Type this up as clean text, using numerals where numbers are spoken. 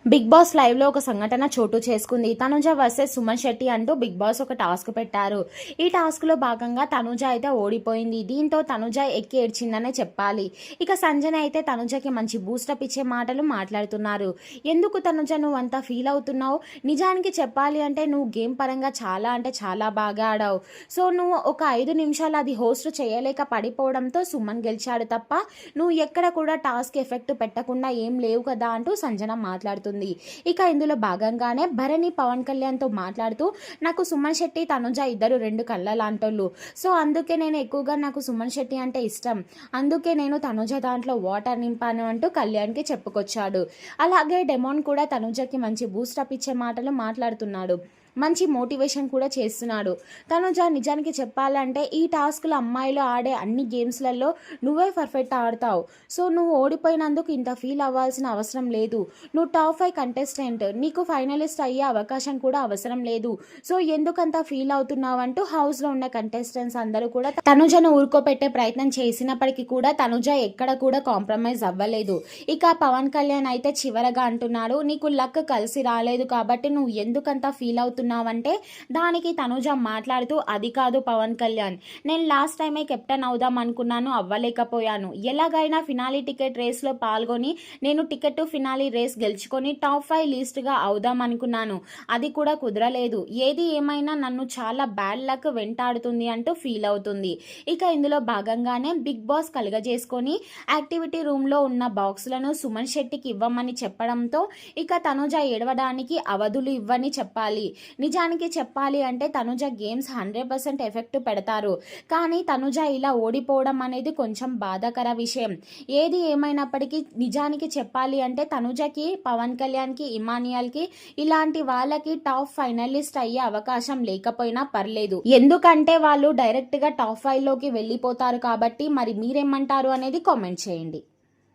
Big boss live లో ఒక సంఘటన చోటు చేసుకుంది. తనుజ వర్సెస్ సుమన్ శెట్టి అంటూ బిగ్ బాస్ ఒక టాస్క్ పెట్టారు. ఈ టాస్క్ లో భాగంగా తనుజ అయితే ఓడిపోయింది. దీంతో తనుజ ఎక్కి ఏడ్చిందనే చెప్పాలి. ఇక సంజన అయితే తనుజకి మంచి బూస్టప్ ఇచ్చే మాటలు మాట్లాడుతున్నారు. ఎందుకు తనుజ నువ్వు అంత ఫీల్ అవుతున్నావు? నిజానికి చెప్పాలి అంటే నువ్వు గేమ్ పరంగా చాలా అంటే చాలా బాగా ఆడావు. సో నువ్వు ఒక 5 నిమిషాలు అది హోస్ట్ చేయలేక పడిపోవడంతో సుమన్ గెలిచాడు తప్ప నువ్వు ఎక్కడ కూడా టాస్క్ ఎఫెక్ట్ పెట్టకుండా ఏం లేవు కదా అంటూ సంజన మాట్లాడుతుంది. ఇక ఇందులో భాగంగానే భరణి పవన్ కళ్యాణ్తో మాట్లాడుతూ నాకు సుమన్ శెట్టి తనుజ ఇద్దరు 2 కళ్ళ లాంటోళ్ళు. సో అందుకే నేను ఎక్కువగా నాకు సుమన్ శెట్టి అంటే ఇష్టం, అందుకే నేను తనుజ దాంట్లో వాటర్ నింపాను అంటూ కళ్యాణ్కి చెప్పుకొచ్చాడు. అలాగే డెమోన్ కూడా తనుజకి మంచి బూస్టప్ ఇచ్చే మాటలు మాట్లాడుతున్నాడు, మంచి మోటివేషన్ కూడా చేస్తున్నాడు. తనుజ నిజానికి చెప్పాలంటే ఈ టాస్క్లో అమ్మాయిలు ఆడే అన్ని గేమ్స్లలో నువ్వే పర్ఫెక్ట్ ఆడతావు. సో నువ్వు ఓడిపోయినందుకు ఇంత ఫీల్ అవ్వాల్సిన అవసరం లేదు. నువ్వు టాప్ 5 కంటెస్టెంట్, నీకు ఫైనలిస్ట్ అయ్యే అవకాశం కూడా అవసరం లేదు. సో ఎందుకంత ఫీల్ అవుతున్నావు అంటూ హౌస్లో ఉన్న కంటెస్టెంట్స్ అందరూ కూడా తనుజను ఊరుకోపెట్టే ప్రయత్నం చేసినప్పటికీ కూడా తనుజ ఎక్కడ కూడా కాంప్రమైజ్ అవ్వలేదు. ఇక పవన్ కళ్యాణ్ అయితే చివరగా అంటున్నాడు, నీకు లక్ కలిసి రాలేదు కాబట్టి నువ్వు ఎందుకంత ఫీల్ అవుతున్నావు అంటే దానికి తనుజ మాట్లాడుతూ అది కాదు పవన్ కళ్యాణ్, నేను లాస్ట్ టైమే కెప్టెన్ అవుదాం అనుకున్నాను, అవ్వలేకపోయాను. ఎలాగైనా ఫినాలీ టికెట్ రేస్లో పాల్గొని నేను టికెట్ టు ఫినాలీ రేస్ గెలుచుకొని టాప్ 5 లిస్ట్గా అవుదాం అనుకున్నాను, అది కూడా కుదరలేదు. ఏది ఏమైనా నన్ను చాలా బ్యాడ్ లక్ వెంటాడుతుంది అంటూ ఫీల్ అవుతుంది. ఇక ఇందులో భాగంగానే బిగ్ బాస్ కలుగజేసుకొని యాక్టివిటీ రూమ్లో ఉన్న బాక్సులను సుమన్ శెట్టికి ఇవ్వమని చెప్పడంతో ఇక తనుజ ఏడవడానికి అవధులు ఇవ్వని చెప్పాలి. నిజానికి చెప్పాలి అంటే తనుజ గేమ్స్ 100% ఎఫెక్ట్ పెడతారు, కానీ తనుజ ఇలా ఓడిపోవడం అనేది కొంచెం బాధాకర విషయం. ఏది ఏమైనప్పటికీ నిజానికి చెప్పాలి అంటే తనుజకి, పవన్ కళ్యాణ్కి, ఇమానియల్కి ఇలాంటి వాళ్ళకి టాప్ ఫైనలిస్ట్ అయ్యే అవకాశం లేకపోయినా పర్లేదు, ఎందుకంటే వాళ్ళు డైరెక్ట్గా టాప్ 5లోకి వెళ్ళిపోతారు కాబట్టి. మరి మీరేమంటారు అనేది కామెంట్ చేయండి.